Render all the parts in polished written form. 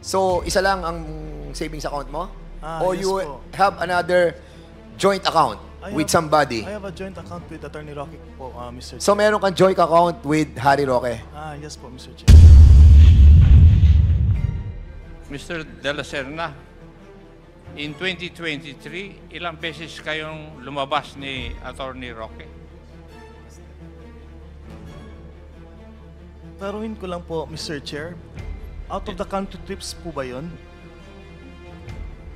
So, isa lang ang savings account mo? Or Yes you po. have another joint account with somebody? I have a joint account with Attorney Roque po, Mr. So, meron kang joint account with Harry Roque? Yes po, Mr. Chair. Mr. De La Serna, in 2023, ilang beses kayong lumabas ni Attorney Roque? Taruhin ko lang po, Mr. Chair. Out of the country trips po ba yun?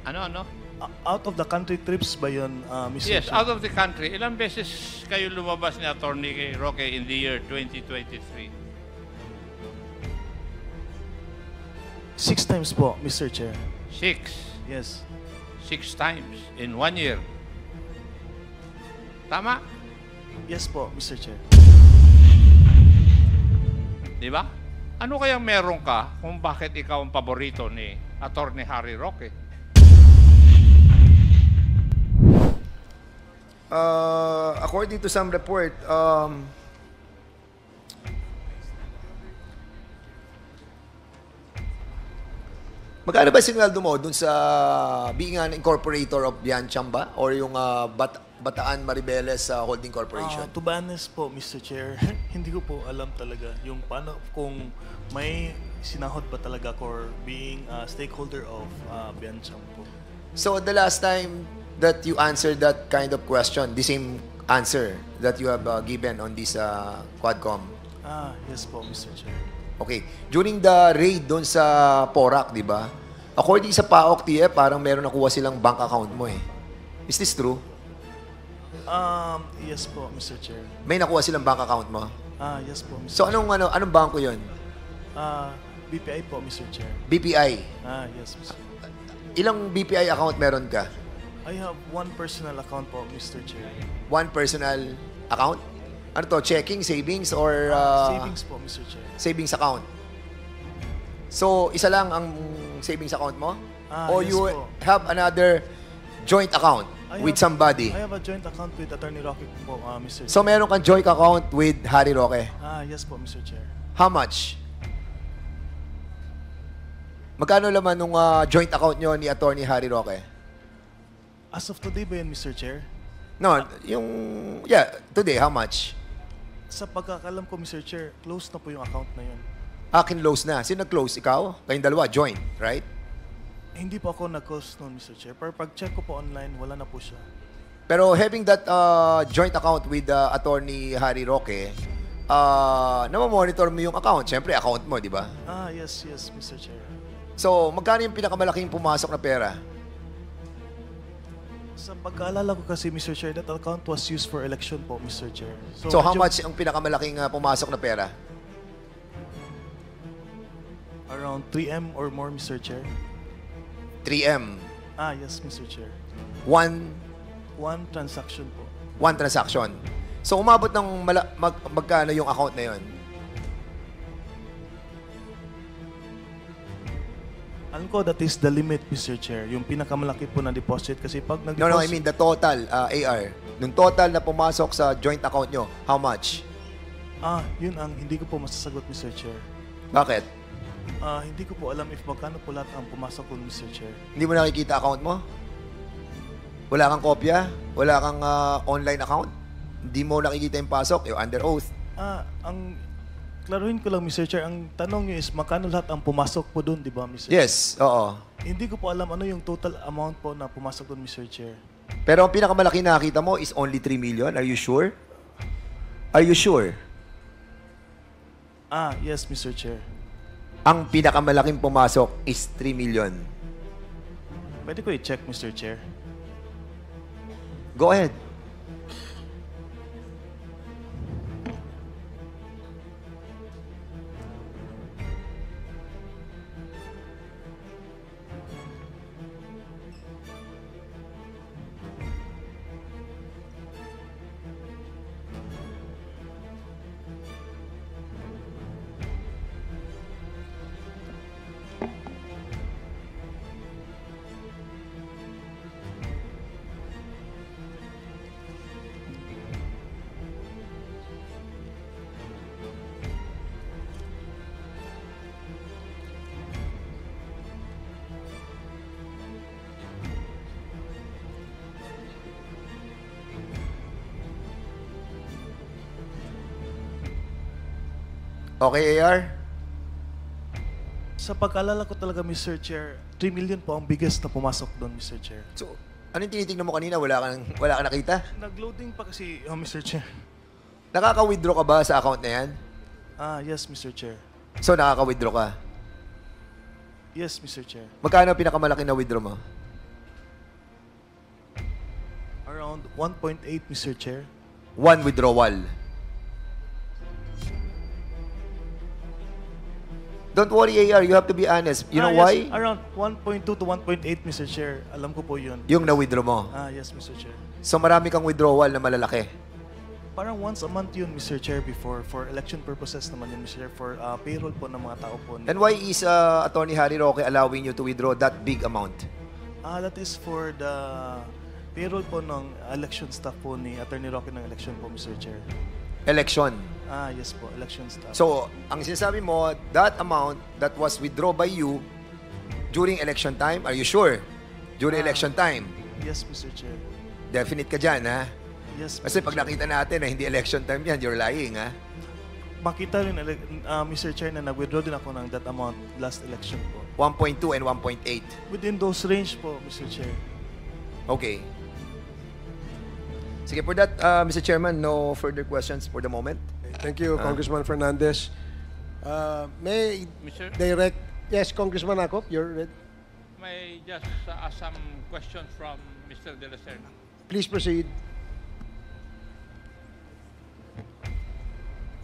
Ano? Out of the country trips ba yun, Mr. Yes, Chair? out of the country. Ilang beses kayo lumabas ni Attorney Roque in the year 2023? 6 times po, Mr. Chair. 6. Yes. 6 times in 1 year. Tama? Yes po, Mr. Chair. Di ba? Ano kayang meron ka kung bakit ikaw ang paborito ni Attorney Harry Roque? According to some report, magkano ba sinweldo mo dun sa being an incorporator of Biancham ba? Or yung Bataan Maribeles Holding Corporation? To be honest po, Mr. Chair, hindi ko po alam talaga yung paano kung may sinahod ba talaga or being a stakeholder of Biancham po. So the last time that you answered that kind of question, the same answer that you have given on this Quadcom? Yes po, Mr. Chair. Okay. During the raid doon sa Porac, di ba? According sa PAOK TF, parang meron nakuha silang bank account mo eh. Is this true? Yes po, Mr. Chair. May nakuha silang bank account mo? Yes po, Mr. So anong bangko 'yon? BPI po, Mr. Chair. BPI. Yes, Mr. Ilang BPI account meron ka? I have one personal account po, Mr. Chair. One personal account? Ano to? Checking, savings, or Savings po, Mr. Chair. savings account? So, isa lang ang savings account mo? Or Yes you po. have another joint account with somebody? I have a joint account with Attorney Roque po, Mr. Chair. So, meron kang joint account with Harry Roque? Yes po, Mr. Chair. How much? Magkano laman nung joint account nyo ni Attorney Harry Roque? As of today ba yun, Mr. Chair? No, today, how much? Sa pagkakalam ko, Mr. Chair, close na po yung account na yun. Close na. Sino nag-close? Ikaw? Kayong dalawa, joint, right? Hindi po ako nag-close noon, Mr. Chair. Pero pag-check ko po online, wala na po siya. Pero having that joint account with Attorney Harry Roque, namamonitor mo yung account. Siyempre, account mo, di ba? Yes, Mr. Chair. So, magkano yung pinakamalaking pumasok na pera? Sa pagkaalala ko kasi, Mr. Chair, that account was used for election po, Mr. Chair. So, how medyo much ang pinakamalaking pumasok na pera? Around 3M or more, Mr. Chair. 3M. Yes, Mr. Chair. One Transaction po. transaction. So, umabot ng magkano yung account na yon? Alam ko that is the limit, Mr. Chair. Yung pinakamalaki po na deposit kasi pag No, nag-deposit... I mean the total, AR. Nung total na pumasok sa joint account nyo, how much? Yun ang hindi ko po masasagot, Mr. Chair. Bakit? Hindi ko po alam if magkano po lahat ang pumasok po, Mr. Chair. Hindi mo nakikita account mo? Wala kang kopya? Wala kang online account? Hindi mo nakikita yung pasok? You're under oath. Ang klaruhin ko lang, Mr. Chair, ang tanong niyo is magkano lahat ang pumasok po doon, di ba, Mr. Chair? Yes, oo. Hindi ko po alam ano yung total amount po na pumasok doon, Mr. Chair. Pero ang pinakamalaki na nakita mo is only 3 million. Are you sure? Are you sure? Yes, Mr. Chair. Ang pinakamalaking pumasok is 3 million. Pwede ko i-check, Mr. Chair. Go ahead. Okay, AR? Sa pag-alala ko talaga, Mr. Chair, 3 million po ang biggest na pumasok doon, Mr. Chair. So, anong tinitingnan mo kanina? Wala ka nakita? Nag-loading pa kasi, Mr. Chair. Nakaka-withdraw ka ba sa account na yan? Yes, Mr. Chair. So, nakaka-withdraw ka. Yes, Mr. Chair. Magkano ang pinakamalaki na withdraw mo? Around 1.8, Mr. Chair. One withdrawal. Don't worry, AR. You have to be honest. You know why? Yes, around 1.2 to 1.8, Mr. Chair. Alam ko po yun. Yung na-withdraw mo. Yes, Mr. Chair. So, marami kang withdrawal na malalaki. Parang once a month yun, Mr. Chair, before. For election purposes naman yun, Mr. Chair. For payroll po ng mga tao po. And why is Attorney Harry Roque allowing you to withdraw that big amount? That is for the payroll po ng election staff po ni Attorney Roque ng election po, Mr. Chair. Election. Yes po, election staff. So, ang sinasabi mo, that amount that was withdrawn by you during election time, are you sure? During election time? Yes, Mr. Chair. Definite ka dyan, ha? Yes, Kasi Mr. pag Chair. nakita natin na hindi election time yan, you're lying, ha? Makita rin, Mr. Chair, na nag-withdraw din ako ng that amount last election po. 1.2 and 1.8. Within those range po, Mr. Chair. Okay. Sige, for that, Mr. Chairman, no further questions for the moment. Thank you, Congressman Fernandez. May Mr. direct... Yes, Congressman Akop, you're ready. May just ask some questions from Mr. De La Serna. Please proceed.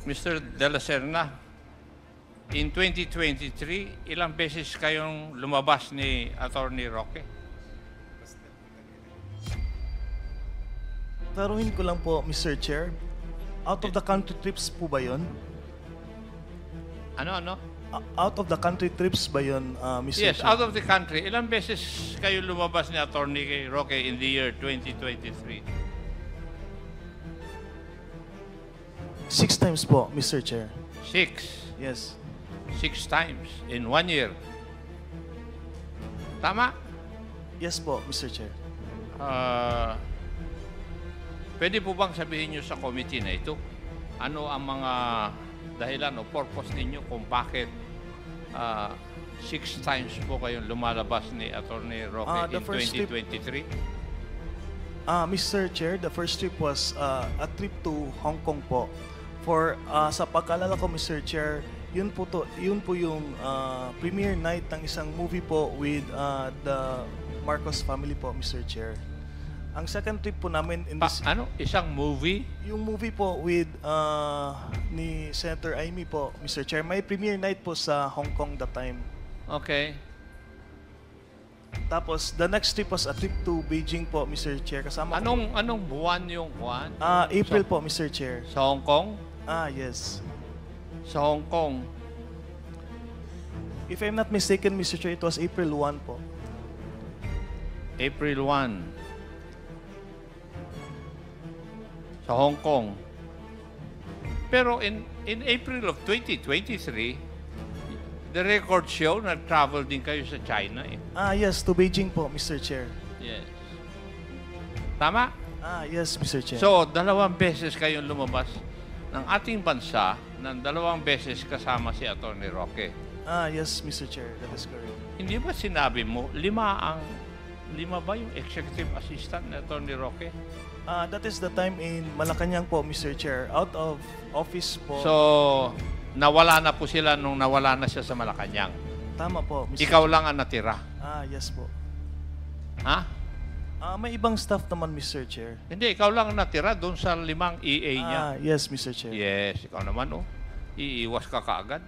Mr. De La Serna, in 2023, ilang beses kayong lumabas ni Attorney Roque? Taruhin ko lang po, Mr. Chair. Out of the country trips po ba yun? Ano? Out of the country trips ba yun, Mr. Yes, Chair? out of the country. Ilang beses kayo lumabas ni Attorney Roque in the year 2023? 6 times po, Mr. Chair. 6. Yes. 6 times in 1 year. Tama? Yes po, Mr. Chair. Pwede po bang sabihin nyo sa committee na ito, ano ang mga dahilan o purpose ninyo kung bakit 6 times po kayong lumalabas ni Attorney Roque The in first trip- 2023? Mr. Chair, the first trip was a trip to Hong Kong po. For sa pagkalala ko, Mr. Chair, yun po yung premiere night ng isang movie po with the Marcos family po, Mr. Chair. Ang second trip po namin in this Isang movie? yung movie po with ni Senator Amy po, Mr. Chair. May premiere night po sa Hong Kong that time. Okay. Tapos the next trip was a trip to Beijing po, Mr. Chair. Kasama ko Anong buwan yung buwan? April po, Mr. Chair. Sa Hong Kong? Yes. Sa Hong Kong. If I'm not mistaken, Mr. Chair, it was April 1 po. April 1. Sa Hong Kong. Pero in April of 2023, the record show, nag-travel din kayo sa China eh. Yes, to Beijing po, Mr. Chair. Yes. Tama? Yes, Mr. Chair. So, 2 beses kayong lumabas ng ating bansa ng 2 beses kasama si Attorney Roque. Yes, Mr. Chair, that is correct. Hindi ba sinabi mo, 5 ba yung executive assistant ni Attorney Roque? That is the time in Malacanang po, Mr. Chair. Out of office po. So, nawala na po sila nung nawala na siya sa Malacanang. Tama po, Mr. Ikaw lang ang natira. Yes po. Ha? May ibang staff naman, Mr. Chair. Hindi, ikaw lang ang natira doon sa 5 EA niya. Yes, Mr. Chair. Yes, ikaw naman oh. Iiwas ka kaagad.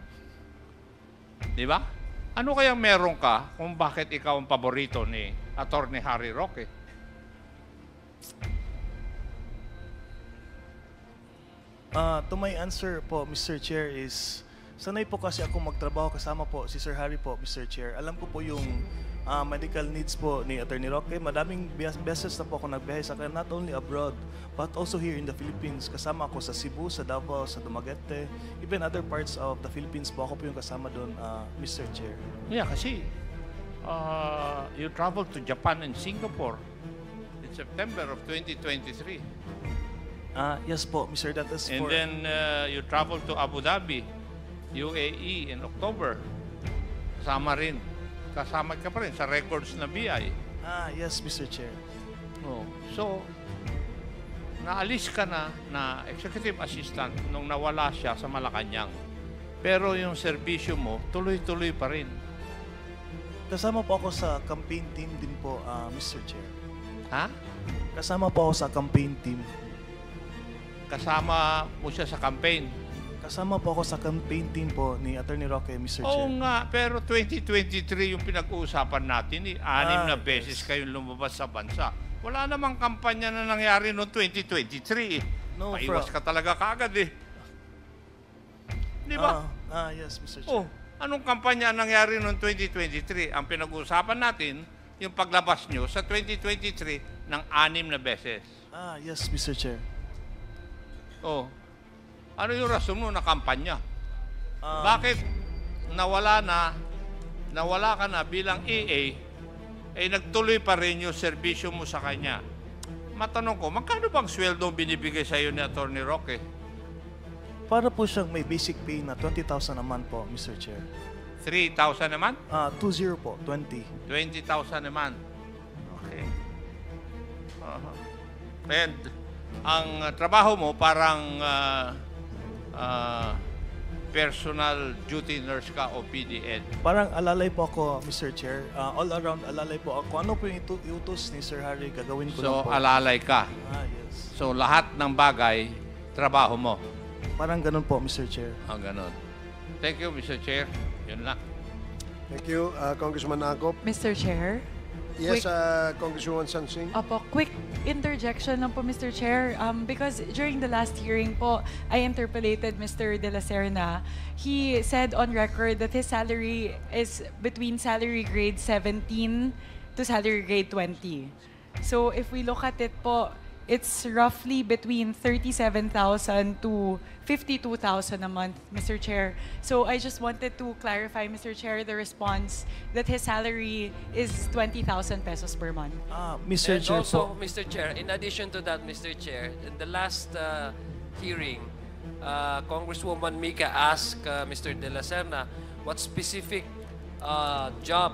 Di ba? Ano kayang meron ka kung bakit ikaw ang paborito ni Attorney Harry Roque? To my answer po, Mr. Chair, is sanay po kasi ako magtrabaho kasama po si Sir Harry po, Mr. Chair. Alam ko po yung medical needs po ni Attorney Roque. Madaming beses na po ako nagbiyahe sa kanya, not only abroad, but also here in the Philippines. Kasama ako sa Cebu, sa Davao, sa Dumaguete, even other parts of the Philippines po. Ako po yung kasama doon, Mr. Chair. Yeah, kasi you traveled to Japan and Singapore in September of 2023. Yes po, Mr. That is And for... then you traveled to Abu Dhabi UAE in October. Kasama ka pa rin sa records na BI. Yes, Mr. Chair. Oh. So, naalis ka na executive assistant nung nawala siya sa Malacanang. Pero yung serbisyo mo, tuloy-tuloy pa rin. Kasama po ako sa campaign team din po, Mr. Chair. Ha? Kasama po ako sa campaign team. Kasama mo siya sa campaign. Kasama po ako sa campaign team po ni Attorney Roque, Mr. Oo Chair. nga, pero 2023 yung pinag-uusapan natin. 6 na beses yes. kayong lumabas sa bansa. Wala namang kampanya na nangyari noong 2023. No, Paiwas ka talaga kaagad eh. Di ba? Yes, Mr. Chair. Oh, anong kampanya nangyari noong 2023? Ang pinag-uusapan natin, yung paglabas nyo sa 2023 ng 6 na beses. Yes, Mr. Chair. Oh, ano yung rason mo na kampanya? Bakit nawala ka na bilang EA, nagtuloy pa rin yung serbisyo mo sa kanya? Matanong ko, magkano bang sweldo binibigay sa iyo ni Atty. Roque? Para po siyang may basic pay na 20,000 a month po, Mr. Chair. 3,000 naman? 20 po, 20. 20,000 naman. Okay. And ang trabaho mo parang personal duty nurse ka o PDN. Parang alalay po ako, Mr. Chair. All around alalay po ako. Ano po yung iutos ni Sir Harry, gagawin ko lang So, po. alalay ka. Yes. So, lahat ng bagay, trabaho mo. Parang ganun po, Mr. Chair. Ganon. Thank you, Mr. Chair. Yun lang. Thank you, Congressman Akop. Mr. Chair? Yes, Congresswoman Sansing. Opo, quick interjection lang po, Mr. Chair. Because during the last hearing po, I interpellated Mr. De La Serna. He said on record that his salary is between salary grade 17 to salary grade 20. So if we look at it po, it's roughly between 37,000 to 52,000 a month, Mr. Chair. So I just wanted to clarify, Mr. Chair, the response that his salary is 20,000 pesos per month. Mr. And Chair also, po. Mr. Chair, in addition to that, Mr. Chair, in the last hearing, Congresswoman Mika asked Mr. De La Serna what specific job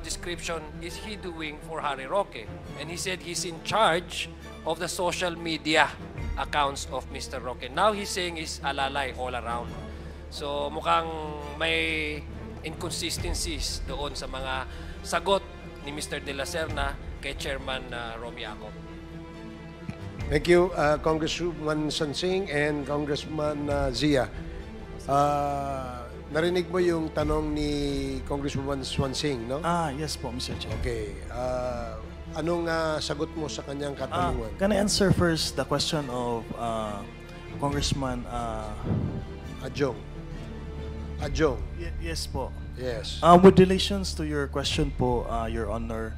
description is he doing for Harry Roque. And he said he's in charge of the social media accounts of Mr. Roque. Now he's saying he's alalay all around. So mukhang may inconsistencies doon sa mga sagot ni Mr. De La Serna kay Chairman Romy Akop. Thank you, Congresswoman Sansing and Congressman Zia. Narinig mo yung tanong ni Congresswoman Swansing, no? Yes po, Mr. Chair. Okay. Anong sagot mo sa kanyang katanungan? Can I answer first the question of Congressman? Adjong. Yes po. Yes. With relations to your question po, Your Honor,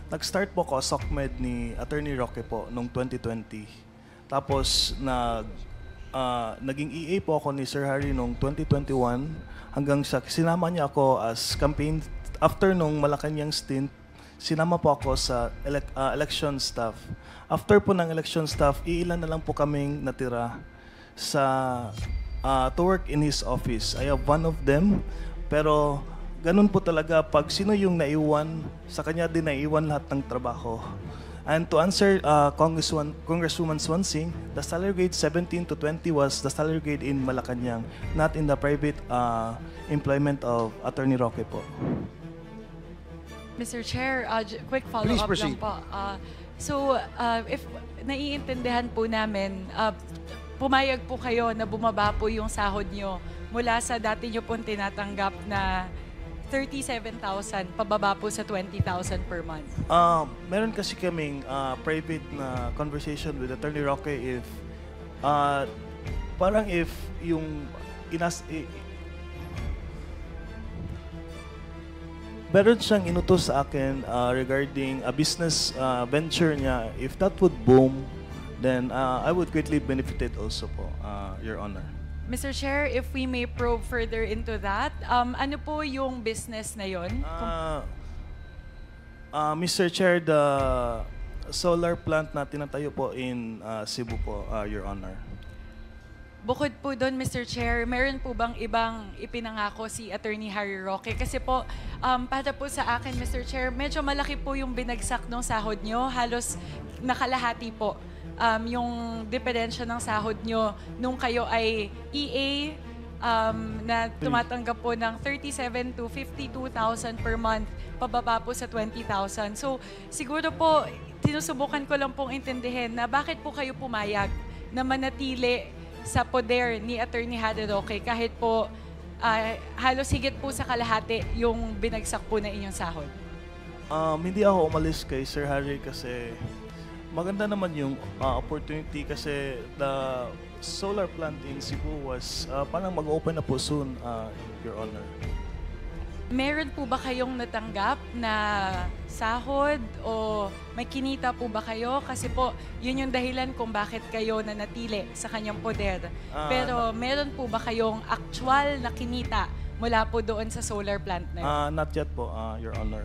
nag-start po ako SOCMED ni Attorney Roque po noong 2020. Tapos naging EA po ako ni Sir Harry noong 2021 hanggang sa sinama niya ako as campaign after nung Malacanang stint. Sinama po ako sa election staff. After po ng election staff, iilan na lang po kaming natira to work in his office. I have one of them, pero ganun po talaga pag sino yung naiwan, sa kanya din naiwan lahat ng trabaho. And to answer Congresswoman Swansing, the salary grade 17 to 20 was the salary grade in Malacanang, not in the private employment of Attorney Roque po. Mr. Chair, quick Please follow-up proceed. lang po. So, if naiintindihan po namin, pumayag po kayo na bumaba po yung sahod nyo mula sa dati nyo pong tinatanggap na 37,000 pababa po sa 20,000 per month. Meron kasi kaming private na conversation with Attorney Roque if parang if yung meron siyang inutos sa akin regarding a business venture niya. If that would boom, then I would greatly benefited also po, Your Honor. Mr. Chair, if we may probe further into that, ano po yung business na yon? Mr. Chair, the solar plant na tinatayo po in Cebu po, Your Honor. Bukod po doon, Mr. Chair, meron po bang ibang ipinangako si Attorney Harry Roque? Kasi po, para po sa akin, Mr. Chair, medyo malaki po yung binagsak ng sahod nyo. Halos nakalahati po yung diferensya ng sahod nyo nung kayo ay EA na tumatanggap po ng 37 to 52,000 per month, pababa po sa 20,000. So, siguro po, sinusubukan ko lang pong intindihin na bakit po kayo pumayag na manatili sa poder ni Attorney Harry Roque kahit po halos higit po sa kalahati yung binagsak po na inyong sahod. Hindi ako umalis kay Sir Harry kasi maganda naman yung opportunity kasi the solar plant in Cebu was parang mag-open na po soon, Your Honor. Meron po ba kayong natanggap na sahod o may kinita po ba kayo? Kasi po, yun yung dahilan kung bakit kayo nanatili sa kanyang poder. Pero meron po ba kayong actual na kinita mula po doon sa solar plant na yun? Not yet po, Your Honor.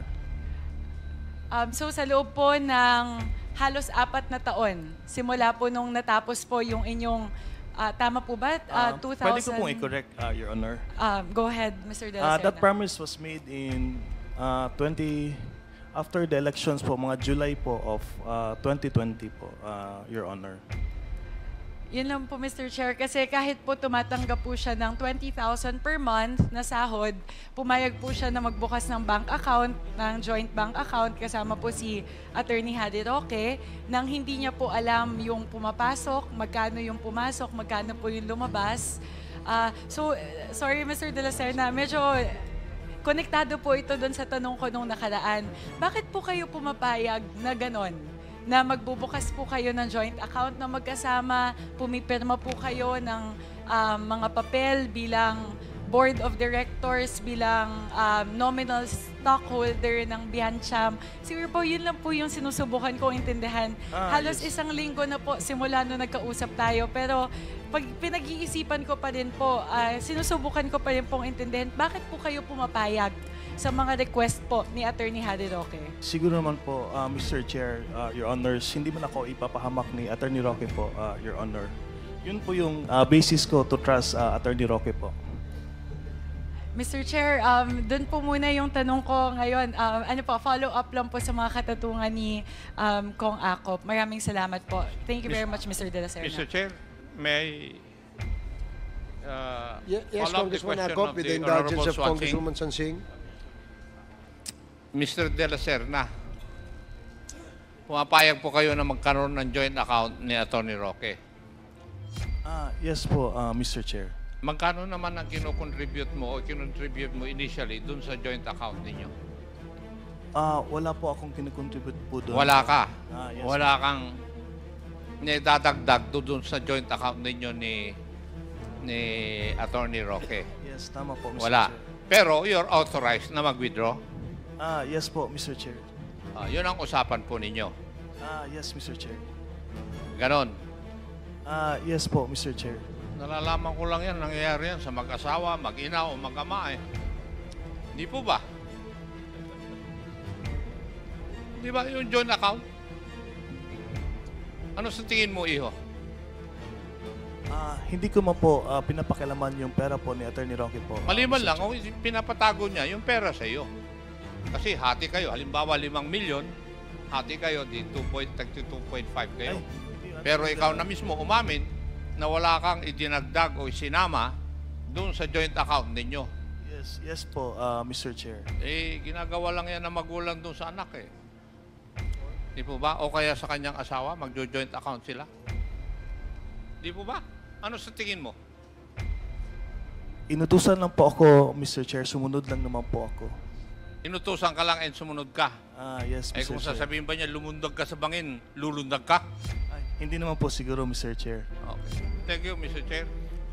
So sa loob po ng halos 4 na taon, simula po nung natapos po yung inyong, tama po ba? 2000? Pwede ko pong i-correct, Your Honor. Go ahead, Mr. De La Serna. That promise was made in after the elections po, mga July po of 2020 po, Your Honor. Yun lang po, Mr. Chair. Kasi kahit po tumatanggap po siya ng 20,000 per month na sahod, pumayag po siya na magbukas ng bank account, ng joint bank account, kasama po si Attorney Harry Roque, nang hindi niya po alam yung pumapasok, magkano yung pumasok, magkano po yung lumabas. Sorry, Mr. De La Serna, medyo konektado po ito doon sa tanong ko nung nakaraan. Bakit po kayo pumapayag na ganon? Na magbubukas po kayo ng joint account na magkasama, pumipirma po kayo ng mga papel bilang board of directors, bilang nominal stockholder ng Biancham. Siguro po, yun lang po yung sinusubukan kong intindihan. Halos yes. 1 linggo na po simula nung nagkausap tayo. Pero pag pinag-iisipan ko pa rin po, sinusubukan ko pa rin pong intindihan, bakit po kayo pumapayag sa mga request po ni Attorney Harry Roque? Siguro naman po, Mr. Chair, Your Honors, hindi man ako ipapahamak ni Attorney Roque po, Your Honor. Yun po yung basis ko to trust Attorney Roque po. Mr. Chair, doon po muna yung tanong ko ngayon. Follow up lang po sa mga katatungan ni Kong Akop. Maraming salamat po. Thank you very much, Mr. De La Serna. Mr. Chair, may Yes, follow up the Congressman question Akop, of with the the indulgence Honorable of Swansing. Congresswoman Sansing. Mr. De La Serna, pumapayag po kayo na magkaroon ng joint account ni Attorney Roque. Yes po, Mr. Chair. Magkano naman ang kinocontribute mo o kinontribute mo initially dun sa joint account ninyo? Wala po akong kinikontribute po doon. Wala ka. Yes, Wala kang nidadagdag doon sa joint account ninyo ni Attorney Roque. Yes, tama po, Mr. Wala. Chair. Pero you're authorized na mag-withdraw? Yes po, Mr. Chair. Yun ang usapan po ninyo. Yes, Mr. Chair. Ganon. Yes po, Mr. Chair. Nalalaman ko lang yan, nangyayari yan sa mag-asawa, mag-ina o mag-ama eh. Di po ba? Di ba yung joint account? Ano sa tingin mo, iho? Hindi ko man po pinapakialaman yung pera po ni Attorney Roque po. Maliban Mr. lang, Chair. kung pinapatago niya yung pera sa iyo. Kasi hati kayo, halimbawa 5 milyon, hati kayo, di 2.5 kayo. Pero ikaw na mismo umamin na wala kang idinagdag o isinama doon sa joint account ninyo. Yes po, Mr. Chair. Ginagawa lang yan ng magulang doon sa anak eh. Di po ba? O kaya sa kanyang asawa, magjo-joint account sila? Di po ba? Ano sa tingin mo? Inutusan lang po ako, Mr. Chair. Sumunod lang naman po ako. Inutusan ka lang and sumunod ka. Yes, Mr. Kung Chair. sasabihin ba niya, lumundag ka sa bangin, lulundag ka? Hindi naman po siguro, Mr. Chair. Okay. Thank you, Mr. Chair.